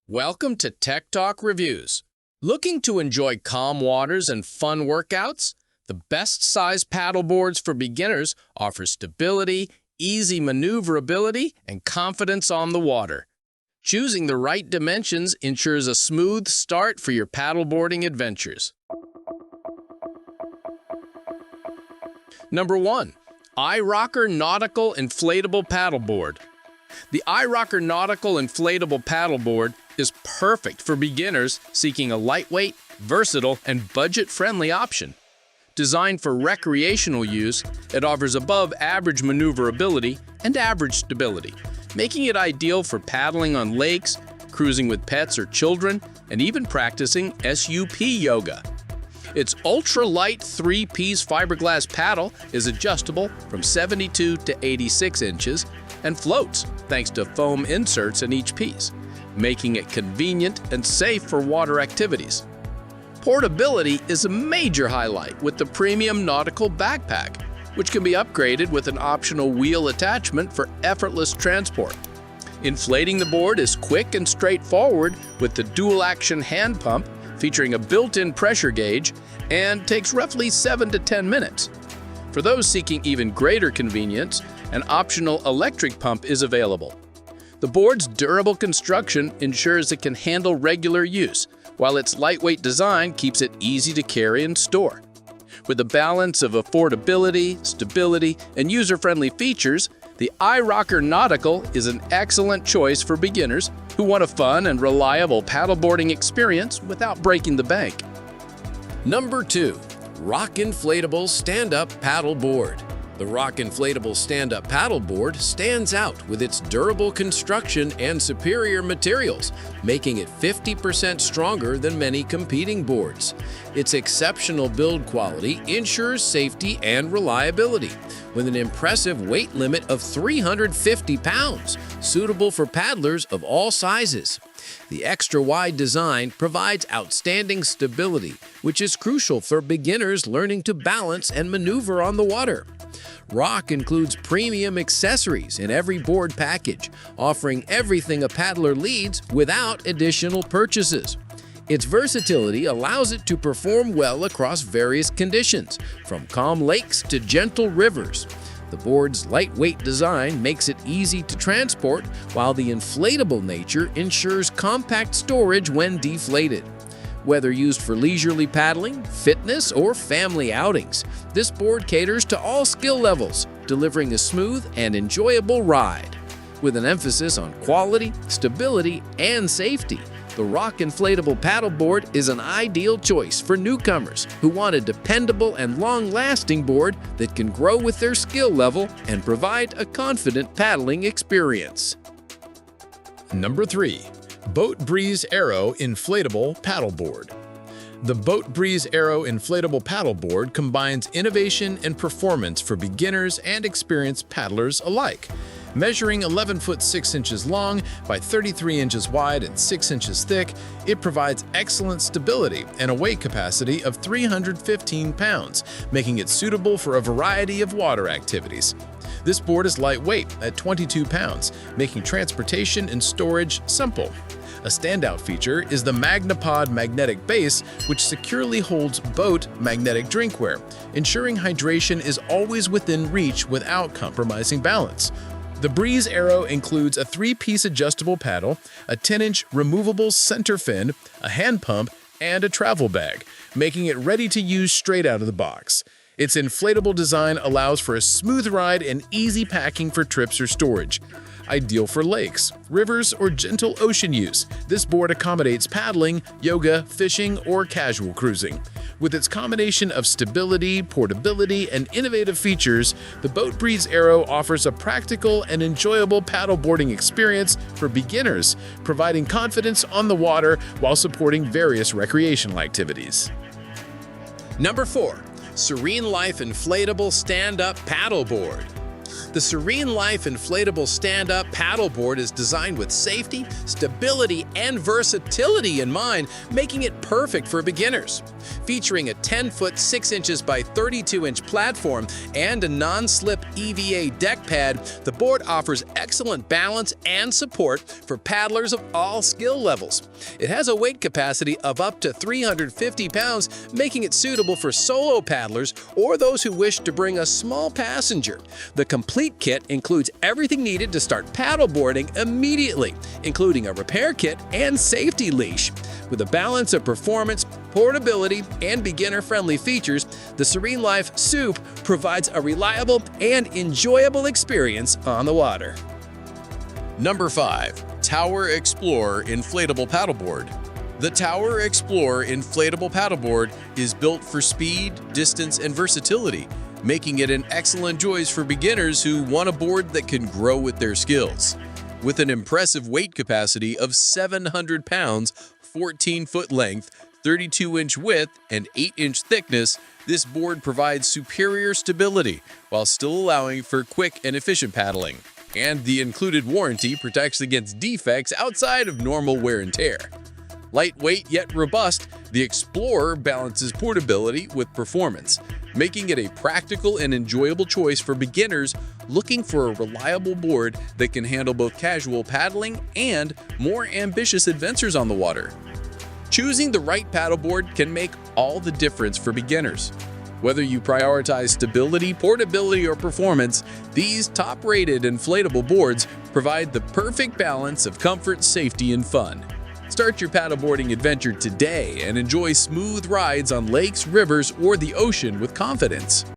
Welcome to Tech Talk Reviews. Looking to enjoy calm waters and fun workouts? The best size paddleboards for beginners offer stability, easy maneuverability, and confidence on the water. Choosing the right dimensions ensures a smooth start for your paddleboarding adventures. Number 1. iROCKER Nautical Inflatable Paddleboard. The iROCKER Nautical Inflatable Paddleboard is perfect for beginners seeking a lightweight, versatile, and budget-friendly option. Designed for recreational use, it offers above-average maneuverability and average stability, making it ideal for paddling on lakes, cruising with pets or children, and even practicing SUP yoga. Its ultra-light 3-piece fiberglass paddle is adjustable from 72 to 86 inches and floats thanks to foam inserts in each piece, making it convenient and safe for water activities. Portability is a major highlight with the premium Nautical backpack, which can be upgraded with an optional wheel attachment for effortless transport. Inflating the board is quick and straightforward with the dual-action hand pump featuring a built-in pressure gauge and takes roughly 7 to 10 minutes. For those seeking even greater convenience, an optional electric pump is available. The board's durable construction ensures it can handle regular use, while its lightweight design keeps it easy to carry and store. With a balance of affordability, stability, and user-friendly features, the iROCKER Nautical is an excellent choice for beginners who want a fun and reliable paddleboarding experience without breaking the bank. Number 2. ROCK Inflatable Stand-Up Paddleboard. The ROCK Inflatable Stand-Up Paddleboard stands out with its durable construction and superior materials, making it 50% stronger than many competing boards. Its exceptional build quality ensures safety and reliability, with an impressive weight limit of 350 pounds, suitable for paddlers of all sizes. The extra-wide design provides outstanding stability, which is crucial for beginners learning to balance and maneuver on the water. ROCK includes premium accessories in every board package, offering everything a paddler needs without additional purchases. Its versatility allows it to perform well across various conditions, from calm lakes to gentle rivers. The board's lightweight design makes it easy to transport, while the inflatable nature ensures compact storage when deflated. Whether used for leisurely paddling, fitness, or family outings, this board caters to all skill levels, delivering a smooth and enjoyable ride. With an emphasis on quality, stability, and safety, the ROCK Inflatable Paddleboard is an ideal choice for newcomers who want a dependable and long-lasting board that can grow with their skill level and provide a confident paddling experience. Number 3. BOTE Breeze Aero Inflatable Paddleboard. The BOTE Breeze Aero Inflatable Paddleboard combines innovation and performance for beginners and experienced paddlers alike. Measuring 11 foot 6 inches long by 33 inches wide and 6 inches thick, it provides excellent stability and a weight capacity of 315 pounds, making it suitable for a variety of water activities. This board is lightweight at 22 pounds, making transportation and storage simple. A standout feature is the MagnaPod magnetic base, which securely holds BOTE magnetic drinkware, ensuring hydration is always within reach without compromising balance. The Breeze Aero includes a 3-piece adjustable paddle, a 10-inch removable center fin, a hand pump, and a travel bag, making it ready to use straight out of the box. Its inflatable design allows for a smooth ride and easy packing for trips or storage. Ideal for lakes, rivers, or gentle ocean use, this board accommodates paddling, yoga, fishing, or casual cruising. With its combination of stability, portability, and innovative features, the BOTE Breeze Aero offers a practical and enjoyable paddleboarding experience for beginners, providing confidence on the water while supporting various recreational activities. Number 4. SereneLife Inflatable Stand-Up Paddleboard. The SereneLife inflatable stand-up paddleboard is designed with safety, stability, and versatility in mind, making it perfect for beginners. Featuring a 10-foot 6 inches by 32-inch platform and a non-slip EVA deck pad, the board offers excellent balance and support for paddlers of all skill levels. It has a weight capacity of up to 350 pounds, making it suitable for solo paddlers or those who wish to bring a small passenger. The complete kit includes everything needed to start paddleboarding immediately, including a repair kit and safety leash. With a balance of performance, portability, and beginner-friendly features, the SereneLife SUP provides a reliable and enjoyable experience on the water. Number 5. Tower Xplorer Inflatable Paddleboard. The Tower Xplorer Inflatable Paddleboard is built for speed, distance, and versatility, making it an excellent choice for beginners who want a board that can grow with their skills. With an impressive weight capacity of 700 pounds, 14-foot length, 32-inch width, and 8-inch thickness, this board provides superior stability while still allowing for quick and efficient paddling. And the included warranty protects against defects outside of normal wear and tear. Lightweight yet robust, the Xplorer balances portability with performance, making it a practical and enjoyable choice for beginners looking for a reliable board that can handle both casual paddling and more ambitious adventures on the water. Choosing the right paddleboard can make all the difference for beginners. Whether you prioritize stability, portability, or performance, these top-rated inflatable boards provide the perfect balance of comfort, safety, and fun. Start your paddleboarding adventure today and enjoy smooth rides on lakes, rivers, or the ocean with confidence.